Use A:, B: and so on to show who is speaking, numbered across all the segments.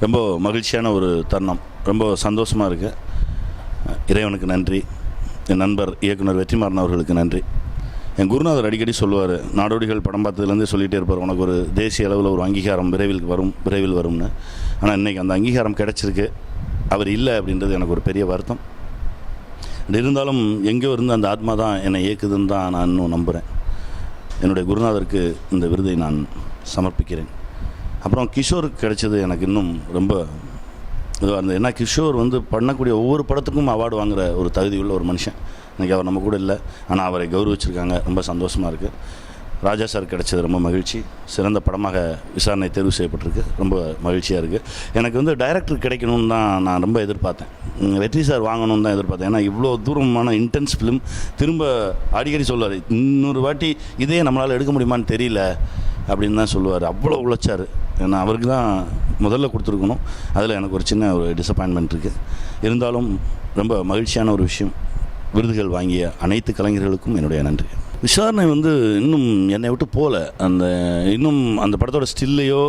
A: ரொம்ப மகிழ்ச்சியான ஒரு தருணம். ரொம்ப சந்தோஷமாக இருக்குது. இறைவனுக்கு நன்றி. என் நண்பர் இயக்குனர் வெற்றிமாறன் அவர்களுக்கு நன்றி. என் குருநாதர் அடிக்கடி சொல்லுவார், நாடோடிகள் படம் பார்த்ததுலேருந்தே சொல்லிகிட்டே இருப்பார், உனக்கு ஒரு தேசிய அளவில் ஒரு அங்கீகாரம் விரைவில் வரும்னு. ஆனால் இன்றைக்கி அந்த அங்கீகாரம் கிடச்சிருக்கு. அவர் இல்லை அப்படின்றது எனக்கு ஒரு பெரிய வருத்தம். இருந்தாலும் எங்கேயோ இருந்து அந்த ஆத்மா தான் என்னை இயக்குதுன்னு தான் நான் இன்னும் நம்புகிறேன். என்னுடைய குருநாதருக்கு இந்த விருதை நான் சமர்ப்பிக்கிறேன். அப்புறம் கிஷோருக்கு கிடைச்சது எனக்கு இன்னும் ரொம்ப இதுவாக இருந்தது. ஏன்னா கிஷோர் பண்ணக்கூடிய ஒவ்வொரு படத்துக்கும் அவார்டு வாங்குகிற ஒரு தகுதி உள்ள ஒரு மனுஷன். இன்றைக்கி அவர் நம்ம கூட இல்லை, ஆனால் அவரை கௌரவிச்சிருக்காங்க. ரொம்ப சந்தோஷமாக இருக்குது. ராஜா சார் கிடைச்சது ரொம்ப மகிழ்ச்சி. சிறந்த படமாக விசாரணை தேர்வு செய்யப்பட்டிருக்கு. ரொம்ப மகிழ்ச்சியாக இருக்குது. எனக்கு டைரக்டர் கிடைக்கணும்னு தான் நான் ரொம்ப எதிர்பார்த்தேன். வெற்றி சார் வாங்கணும்னு தான் எதிர்பார்த்தேன். ஏன்னா இவ்வளோ தூரமான இன்டென்ஸ் ஃபிலிம் திரும்ப அடிக்கடி சொல்லுவார், இன்னொரு வாட்டி இதே நம்மளால் எடுக்க முடியுமான்னு தெரியல அப்படின்னு தான் சொல்லுவார். அவ்வளோ உழைச்சார். ஏன்னா அவருக்கு தான் முதல்ல கொடுத்துருக்கணும். அதில் எனக்கு ஒரு சின்ன ஒரு டிசப்பாயின்மெண்ட் இருக்குது. இருந்தாலும் ரொம்ப மகிழ்ச்சியான ஒரு விஷயம். விருதுகள் வாங்கிய அனைத்து கலைஞர்களுக்கும் என்னுடைய நன்றி. விசாரணை இன்னும் என்னை விட்டு போகல. இன்னும் அந்த படத்தோட ஸ்டில்லையோ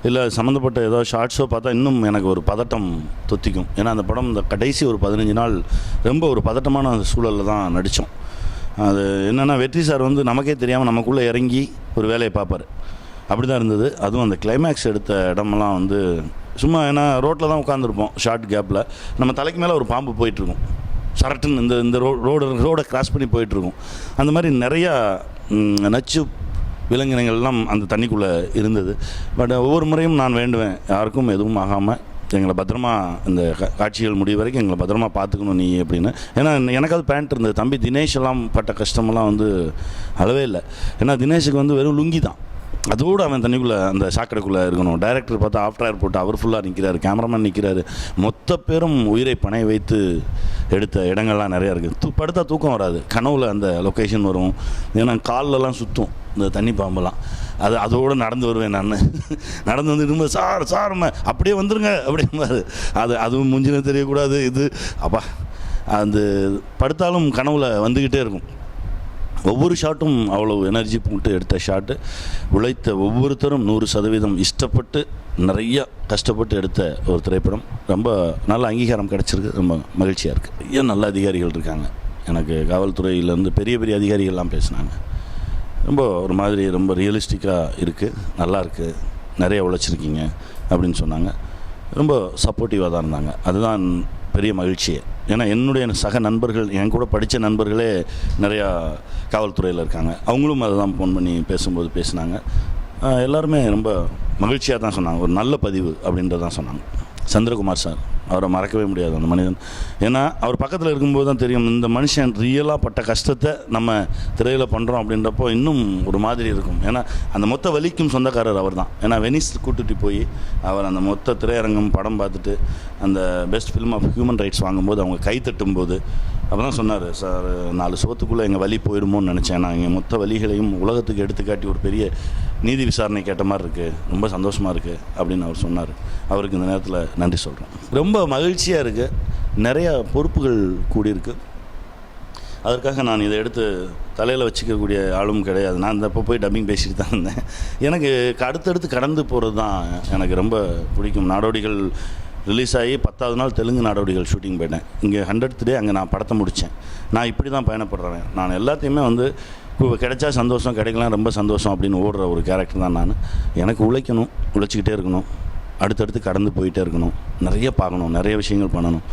A: இல்லை சம்மந்தப்பட்ட ஏதோ ஷார்ட்ஸோ பார்த்தா இன்னும் எனக்கு ஒரு பதட்டம் தொத்திக்கும். ஏன்னா அந்த படம் இந்த கடைசி ஒரு 15 நாள் ரொம்ப ஒரு பதட்டமான சூழலில் தான் நடித்தோம். அது என்னென்னா வெற்றி சார் நமக்கே தெரியாமல் நமக்குள்ளே இறங்கி ஒரு வேலையை பார்ப்பார். அப்படி தான் இருந்தது. அதுவும் அந்த கிளைமேக்ஸ் எடுத்த இடமெல்லாம் சும்மா ஏன்னா ரோட்டில் தான் உட்காந்துருப்போம். ஷார்ட் கேப்பில் நம்ம தலைக்கு மேலே ஒரு பாம்பு போயிட்டுருக்கும். சரட்டுன்னு இந்த ரோடை கிராஸ் பண்ணி போயிட்டுருக்கும். அந்த மாதிரி நிறையா நச்சு விலங்கினங்கள்லாம் அந்த தண்ணிக்குள்ளே இருந்தது. பட் ஒவ்வொரு முறையும் நான் வேண்டுவேன், யாருக்கும் எதுவும் ஆகாமல் எங்களை பத்திரமா இந்த காட்சிகள் முடிவு வரைக்கும் எங்களை பத்திரமா பார்த்துக்கணும் நீ அப்படின்னு. ஏன்னா எனக்கு அது பேண்ட் இருந்தது. தம்பி தினேஷ் எல்லாம் பட்ட கஷ்டமெல்லாம் அளவே இல்லை. ஏன்னா தினேஷுக்கு வெறும் லுங்கி தான், அதோடு அவன் தண்ணிக்குள்ளே அந்த சாக்கடைக்குள்ளே இருக்கணும். டைரக்டர் பார்த்தா ஆஃப்டர் ஏர் போட்டு அவர் ஃபுல்லாக நிற்கிறாரு, கேமராமேன் நிற்கிறாரு. மொத்த பேரும் உயிரை பணைய வைத்து எடுத்த இடங்கள்லாம் நிறையா இருக்குது. படுத்தா தூக்கம் வராது. கனவுல அந்த லொக்கேஷன் வரும். ஏன்னா கால்லலாம் சுற்றும் இந்த தண்ணி பாம்பெல்லாம். அதோடு நடந்து வருவேன் நான். நடந்து திரும்ப சார் அப்படியே வந்துருங்க அப்படிம்பாரு. அதுவும் முஞ்சின தெரியக்கூடாது. அப்பா அந்த படுத்தாலும் கனவுல வந்துக்கிட்டே இருக்கும். ஒவ்வொரு ஷாட்டும் அவ்வளோ எனர்ஜி போட்டு எடுத்த ஷாட்டு. உழைத்த ஒவ்வொருத்தரும் 100% இஷ்டப்பட்டு நிறையா கஷ்டப்பட்டு எடுத்த ஒரு திரைப்படம். ரொம்ப நல்ல அங்கீகாரம் கிடச்சிருக்கு. ரொம்ப மகிழ்ச்சியாக இருக்குது. ஏன் நல்ல அதிகாரிகள் இருக்காங்க. எனக்கு காவல்துறையிலேருந்து பெரிய பெரிய அதிகாரிகள்லாம் பேசினாங்க. ரொம்ப ஒரு மாதிரி ரொம்ப ரியலிஸ்டிக்காக இருக்குது, நல்லா இருக்குது, நிறைய உழைச்சிருக்கீங்க அப்படின்னு சொன்னாங்க. ரொம்ப சப்போர்ட்டிவாக தான் இருந்தாங்க. அதுதான் பெரிய மகிழ்ச்சியே. ஏன்னா என்னுடைய சக நண்பர்கள், என் கூட படித்த நண்பர்களே நிறையா காவல்துறையில் இருக்காங்க. அவங்களும் அதை தான் ஃபோன் பண்ணி பேசும்போது பேசினாங்க. எல்லாருமே ரொம்ப மகிழ்ச்சியாக தான் சொன்னாங்க. ஒரு நல்ல பதிவு அப்படின்றதான் சொன்னாங்க. சந்திரகுமார் சார், அவரை மறக்கவே முடியாது அந்த மனிதன். ஏன்னா அவர் பக்கத்தில் இருக்கும்போது தான் தெரியும் இந்த மனுஷன் ரியலாக பட்ட கஷ்டத்தை நம்ம திரையில் பண்ணுறோம் அப்படின்றப்போ இன்னும் ஒரு மாதிரி இருக்கும். ஏன்னா அந்த மொத்த வலிக்கும் சொந்தக்காரர் அவர் தான். ஏன்னா வெனிஸ் கூட்டுட்டு போய் அவர் அந்த மொத்த திரையரங்கம் படம் பார்த்துட்டு அந்த best film of human rights வாங்கும்போது அவங்க கை தட்டும்போது அப்போ தான் சொன்னார், சார் 4 சுவத்துக்குள்ளே எங்கள் வலி போயிடுமோன்னு நினச்சேன். நான் எங்கள் மொத்த வலிகளையும் உலகத்துக்கு எடுத்துக்காட்டி ஒரு பெரிய நீதி விசாரணை கேட்ட மாதிரி இருக்குது, ரொம்ப சந்தோஷமாக இருக்குது அப்படின்னு அவர் சொன்னார். அவருக்கு இந்த நேரத்தில் நன்றி சொல்கிறேன். ரொம்ப மகிழ்ச்சியாக இருக்குது. நிறையா பொறுப்புகள் கூடியிருக்கு. அதற்காக நான் இதை எடுத்து தலையில் வச்சுக்கக்கூடிய ஆளும் கிடையாது. நான் இந்த போய் டப்பிங் பேசிட்டு தான் இருந்தேன். எனக்கு அடுத்தடுத்து கடந்து போகிறது தான் எனக்கு ரொம்ப பிடிக்கும். நாடோடிகள் ரிலீஸ் ஆகி 10வது நாள் தெலுங்கு நாடோடிகள் ஷூட்டிங் போயிட்டேன். இங்கே 100th டே அங்கே நான் படத்தை முடித்தேன். நான் இப்படி தான் பயணப்படுறேன். நான் எல்லாத்தையுமே கிடைச்சா சந்தோஷம், கிடைக்கலாம் ரொம்ப சந்தோஷம் அப்படின்னு ஓடுற ஒரு கேரக்டர் தான் நான். எனக்கு உழைக்கணும், உழைச்சிக்கிட்டே இருக்கணும், அடுத்தடுத்து கடந்து போயிட்டே இருக்கணும், நிறைய பார்க்கணும், நிறைய விஷயங்கள் பண்ணணும்.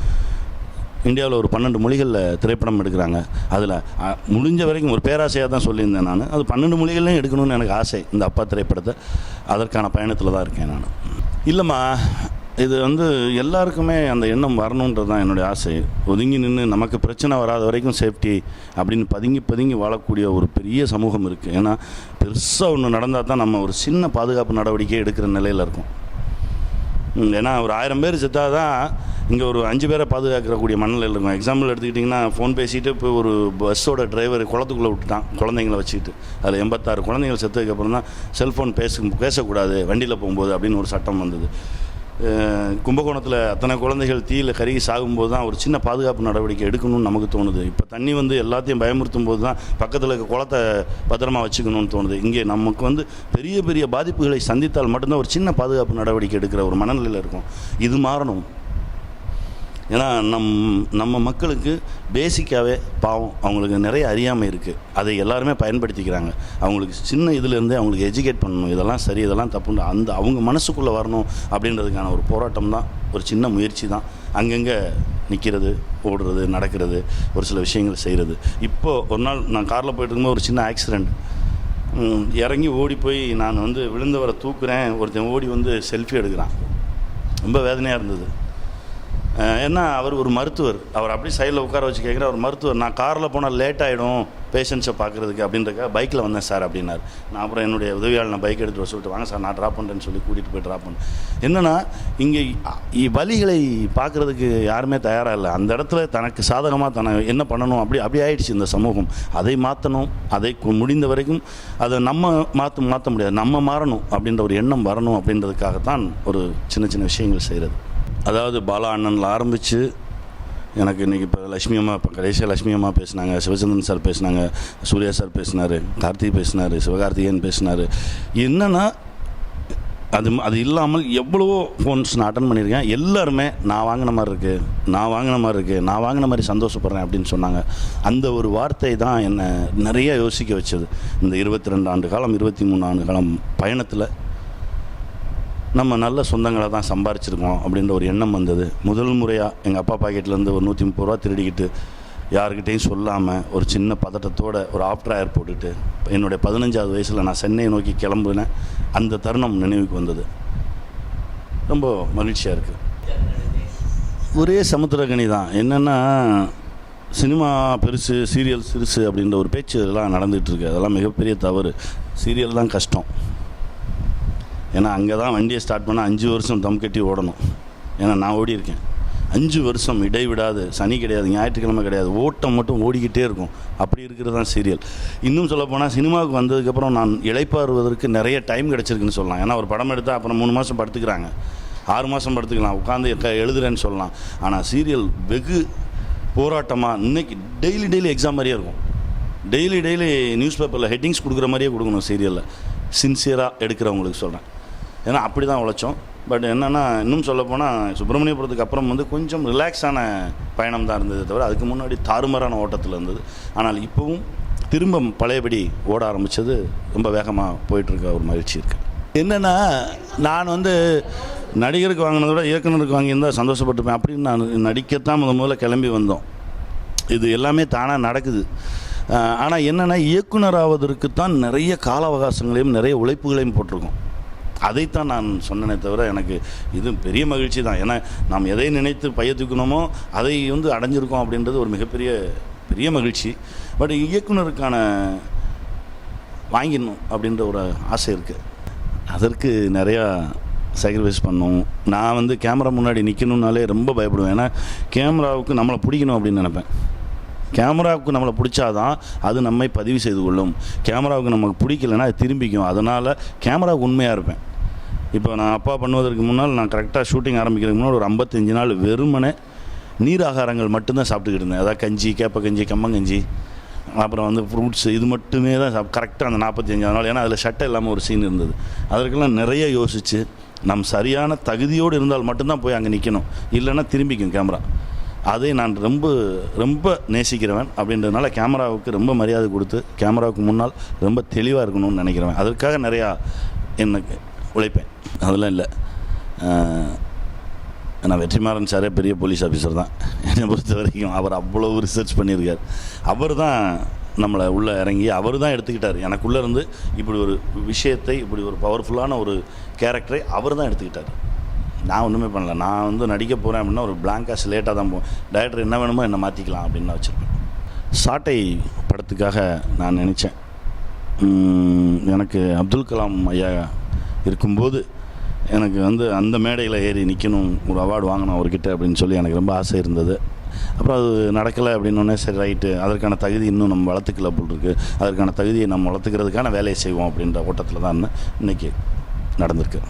A: இந்தியாவில் ஒரு 12 மொழிகளில் திரைப்படம் எடுக்கிறாங்க. அதில் முடிஞ்ச வரைக்கும் ஒரு பேராசையாக தான் சொல்லியிருந்தேன் நான். அது 12 மொழிகள்லையும் எடுக்கணும்னு எனக்கு ஆசை. இந்த அப்பா திரைப்படத்தை அதற்கான பயணத்தில் தான் இருக்கேன் நான். இல்லைம்மா, இது எல்லாருக்குமே அந்த எண்ணம் வரணுன்றது தான் என்னுடைய ஆசை. ஒதுங்கி நின்று நமக்கு பிரச்சனை வராத வரைக்கும் சேஃப்டி அப்படின்னு பதுங்கி வாழக்கூடிய ஒரு பெரிய சமூகம் இருக்குது. ஏன்னா பெருசாக ஒன்று நடந்தால் தான் நம்ம ஒரு சின்ன பாதுகாப்பு நடவடிக்கை எடுக்கிற நிலையில் இருக்கும். ஏன்னா ஒரு 1000 பேர் செத்தால் தான் இங்கே ஒரு 5 பேரை பாதுகாக்கக்கூடிய மனநிலையில் இருக்கும். எக்ஸாம்பிள் எடுத்துக்கிட்டிங்கன்னா, ஃபோன் பேசிட்டு இப்போ ஒரு பஸ்ஸோட டிரைவர் குளத்துக்குள்ளே விட்டுட்டான் குழந்தைங்கள வச்சுக்கிட்டு. அதில் 86 குழந்தைங்கள் செத்ததுக்கப்புறம் தான் செல்ஃபோன் பேசக்கூடாது வண்டியில் போகும்போது அப்படின்னு ஒரு சட்டம் வந்தது. கும்பகோணத்தில் அத்தனை குழந்தைகள் தீயில் கருகி சாகும்போது தான் ஒரு சின்ன பாதுகாப்பு நடவடிக்கை எடுக்கணும்னு நமக்கு தோணுது. இப்போ தண்ணி வந்து எல்லாத்தையும் பயமுறுத்தும் போது தான் பக்கத்தில் இருக்க குளத்தை பத்திரமா வச்சுக்கணும்னு தோணுது. இங்கே நமக்கு வந்து பெரிய பெரிய பாதிப்புகளை சந்தித்தால் மட்டும்தான் ஒரு சின்ன பாதுகாப்பு நடவடிக்கை எடுக்கிற ஒரு மனநிலையில் இருக்கும். இது மாறணும். ஏன்னா நம்ம மக்களுக்கு பேசிக்காகவே பாவம் அவங்களுக்கு நிறைய அறியாமை இருக்குது. அதை எல்லாருமே பயன்படுத்திக்கிறாங்க. அவங்களுக்கு சின்ன இதிலேருந்தே அவங்களுக்கு எஜுகேட் பண்ணணும். இதெல்லாம் சரி, இதெல்லாம் தப்புன்னு அவங்க மனசுக்குள்ளே வரணும் அப்படின்றதுக்கான ஒரு போராட்டம் தான், ஒரு சின்ன முயற்சி தான். அங்கங்கே நிற்கிறது, ஓடுறது, நடக்கிறது, ஒரு சில விஷயங்கள் செய்கிறது. இப்போது ஒரு நாள் நான் காரில் போய்ட்டு இருக்கும்போது ஒரு சின்ன ஆக்சிடெண்ட், இறங்கி ஓடி போய் நான் வந்து விழுந்தவரை தூக்குறேன். ஒருத்தன் ஓடி வந்து செல்ஃபி எடுக்கிறான். ரொம்ப வேதனையாக இருந்தது. ஏன்னா அவர் ஒரு மருத்துவர். அவர் அப்படியே சைடில் உட்கார வச்சு கேட்குற அவர் மருத்துவர். நான் காரில் போனால் லேட் ஆகிடும் பேஷண்ட்ஸை பார்க்குறதுக்கு அப்படின்றக்காக பைக்கில் வந்தேன் சார் அப்படின்னார். நான் அப்புறம் என்னுடைய உதவியாளர் நான் பைக் எடுத்துகிட்டு சொல்லிட்டு வாங்க சார் நான் ட்ராப் பண்ணுறேன்னு சொல்லி கூட்டிகிட்டு போய் ட்ராப் பண்ணேன். என்னென்னா இங்கே வலிகளை பார்க்குறதுக்கு யாருமே தயாராக இல்லை. அந்த இடத்துல தனக்கு சாதகமாக என்ன பண்ணணும் அப்படி ஆயிடுச்சு இந்த சமூகம். அதை மாற்றணும். அதை முடிந்த வரைக்கும் அதை நம்ம மாற்ற முடியாது, நம்ம மாறணும் அப்படின்ற ஒரு எண்ணம் வரணும். அப்படின்றதுக்காகத்தான் ஒரு சின்ன சின்ன விஷயங்கள் செய்கிறது. அதாவது பாலா அண்ணனில் ஆரம்பித்து எனக்கு இன்றைக்கி இப்போ லட்சுமி அம்மா, இப்போ கடைசியாக லட்சுமி அம்மா பேசினாங்க, சிவச்சந்திரன் சார் பேசினாங்க, சூர்யா சார் பேசினார், கார்த்திக் பேசினார், சிவகார்த்திகேயன் பேசினார். என்னென்னா அது இல்லாமல் எவ்வளவோ ஃபோன்ஸ் நான் அட்டன் பண்ணியிருக்கேன். எல்லாருமே நான் வாங்கின மாதிரி இருக்குது, நான் வாங்கின மாதிரி சந்தோஷப்படுறேன் அப்படின்னு சொன்னாங்க. அந்த ஒரு வார்த்தை தான் என்னை நிறைய யோசிக்க வச்சது. இந்த 22 ஆண்டு காலம் 23 ஆண்டு காலம் பயணத்தில் நம்ம நல்ல சொந்தங்களை தான் சம்பாரிச்சிருக்கோம் அப்படின்ற ஒரு எண்ணம் வந்தது. முதல் முறையாக எங்கள் அப்பா பாக்கெட்லேருந்து ஒரு 130 ரூபா திருடிக்கிட்டு யாருக்கிட்டையும் சொல்லாமல் ஒரு சின்ன பதட்டத்தோடு ஒரு ஆஃப்டர் ஏர் போட்டுட்டு என்னுடைய 15வது வயசில் நான் சென்னையை நோக்கி கிளம்புனேன். அந்த தருணம் நினைவுக்கு வந்தது. ரொம்ப மகிழ்ச்சியாக இருக்குது. ஒரே சமுத்திரக்கனி தான். என்னென்னா சினிமா பெருசு, சீரியல் சிறுசு அப்படின்ற ஒரு பேச்சு எல்லாம் நடந்துகிட்ருக்கு. அதெல்லாம் மிகப்பெரிய தவறு. சீரியல் தான் கஷ்டம். ஏன்னா அங்கே தான் வண்டியை ஸ்டார்ட் பண்ணால் 5 வருஷம் தம் கட்டி ஓடணும். ஏன்னா நான் ஓடியிருக்கேன் 5 வருஷம் இடைவிடாது. சனி கிடையாது, ஞாயிற்றுக்கிழமை கிடையாது, ஓட்டம் மட்டும் ஓடிக்கிட்டே இருக்கும். அப்படி இருக்கிறது தான் சீரியல். இன்னும் சொல்லப்போனால் சினிமாவுக்கு வந்ததுக்கப்புறம் நான் இளைப்பாறுவதற்கு நிறைய டைம் கிடச்சிருக்குன்னு சொல்லலாம். ஏன்னா ஒரு படம் எடுத்தால் அப்புறம் 3 மாதம் படுத்துக்கிறாங்க, 6 மாதம் படுத்துக்கலாம், உட்காந்து எழுதுறேன்னு சொல்லலாம். ஆனால் சீரியல் வெகு போராட்டமாக இன்றைக்கி டெய்லி எக்ஸாம் மாதிரியே இருக்கும். டெய்லி நியூஸ் பேப்பரில் ஹெட்டிங்ஸ் கொடுக்குற மாதிரியே கொடுக்கணும் சீரியலில். சின்சியராக எடுக்கிறவங்களுக்கு சொல்கிறேன். ஏன்னா அப்படி தான் உழைச்சோம். பட் என்னென்னா இன்னும் சொல்லப்போனால் சுப்பிரமணியபுரத்துக்கு அப்புறம் வந்து கொஞ்சம் ரிலாக்ஸான பயணம் தான் இருந்தது தவிர அதுக்கு முன்னாடி தாறுமாறான ஓட்டத்தில் இருந்தது. ஆனால் இப்போவும் திரும்ப பழையபடி ஓட ஆரம்பித்தது ரொம்ப வேகமாக போயிட்டுருக்க ஒரு மகிழ்ச்சி இருக்குது. என்னென்னா நான் வந்து நடிகருக்கு வாங்கினதை விட இயக்குனருக்கு வாங்கியிருந்தால் சந்தோஷப்பட்டுப்பேன் அப்படின்னு நான் நடிக்கத்தான் முதல்ல கிளம்பி வந்தோம். இது எல்லாமே தானாக நடக்குது. ஆனால் என்னென்னா இயக்குனர் ஆவதற்கு தான் நிறைய கால அவகாசங்களையும் நிறைய உழைப்புகளையும் போட்டிருக்கோம். அதைத்தான் நான் சொன்னேனே தவிர எனக்கு இது பெரிய மகிழ்ச்சி தான். ஏன்னா நாம் எதை நினைத்து பையத்துக்கணுமோ அதை வந்து அடைஞ்சிருக்கோம் அப்படின்றது ஒரு பெரிய மகிழ்ச்சி. பட் இயக்குனருக்கான வாங்கிடணும் அப்படின்ற ஒரு ஆசை இருக்குது. அதற்கு நிறையா சாக்ரிஃபைஸ் பண்ணணும். நான் வந்து கேமரா முன்னாடி நிற்கணுன்னாலே ரொம்ப பயப்படுவேன். ஏன்னா கேமராவுக்கு நம்மளை பிடிக்கணும் அப்படின்னு நினைப்பேன். கேமராவுக்கு நம்மளை பிடிச்சாதான் அது நம்மை பதிவு செய்து கொள்ளும். கேமராவுக்கு நமக்கு பிடிக்கலைன்னா அது திரும்பிக்கும். அதனால் கேமராவுக்கு உண்மையாக இருப்பேன். இப்போ நான் அப்பா பண்ணுவதற்கு முன்னால் நான் கரெக்டாக ஷூட்டிங் ஆரம்பிக்கிறதுக்கு முன்னால் ஒரு 55 நாள் வெறுமனே நீர் ஆகாரங்கள் மட்டும்தான் சாப்பிட்டுக்கிட்டு இருந்தேன். அதாவது கஞ்சி, கேப்பக்கஞ்சி, கம்மங்கஞ்சி, அப்புறம் வந்து ஃப்ரூட்ஸு, இது மட்டுமே தான் கரெக்டாக அந்த 45 நாள். ஏன்னா அதில் சட்டை இல்லாமல் ஒரு சீன் இருந்தது. அதற்கெல்லாம் நிறைய யோசித்து நம் சரியான தகுதியோடு இருந்தால் மட்டும்தான் போய் அங்கே நிற்கணும், இல்லைன்னா திரும்பிக்கும் கேமரா. அதை நான் ரொம்ப நேசிக்கிறவன். அப்படின்றதுனால கேமராவுக்கு ரொம்ப மரியாதை கொடுத்து கேமராவுக்கு முன்னால் ரொம்ப தெளிவாக இருக்கணும்னு நினைக்கிறவன். அதற்காக நிறையா எனக்கு உழைப்பேன். அதெல்லாம் இல்லை. நான் வெற்றிமாறன் சாரே பெரிய போலீஸ் ஆஃபீஸர் தான் என்னை பொறுத்த வரைக்கும். அவர் அவ்வளவு ரிசர்ச் பண்ணியிருக்கார். அவர் தான் நம்மளை உள்ளே இறங்கி அவர் தான் எடுத்துக்கிட்டார். எனக்குள்ளே இருந்து இப்படி ஒரு விஷயத்தை, இப்படி ஒரு பவர்ஃபுல்லான ஒரு கேரக்டரை அவர் தான் எடுத்துக்கிட்டார். நான் ஒன்றுமே பண்ணல. நான் வந்து நடிக்க போகிறேன் அப்படின்னா ஒரு பிளாங்காக ஸ்லேட்டாக தான் போவேன். டைரக்டர் என்ன வேணுமோ என்னை மாற்றிக்கலாம் அப்படின்னு நான் வச்சுருப்பேன். சாட்டை படத்துக்காக நான் நினச்சேன். எனக்கு அப்துல் கலாம் ஐயா இருக்கும்போது எனக்கு வந்து அந்த மேடையில் ஏறி நிற்கணும், ஒரு அவார்டு வாங்கணும் அவர்கிட்ட அப்படின்னு சொல்லி எனக்கு ரொம்ப ஆசை இருந்தது. அப்புறம் அது நடக்கலை அப்படின்னோடனே சரி ரைட்டு, அதற்கான தகுதி இன்னும் நம்ம வளர்த்துக்கல போல் இருக்குது, அதற்கான தகுதியை நம்ம வளர்த்துக்கிறதுக்கான வேலையை செய்வோம் அப்படின்ற ஓட்டத்தில் தான் இன்றைக்கி நடந்திருக்கு.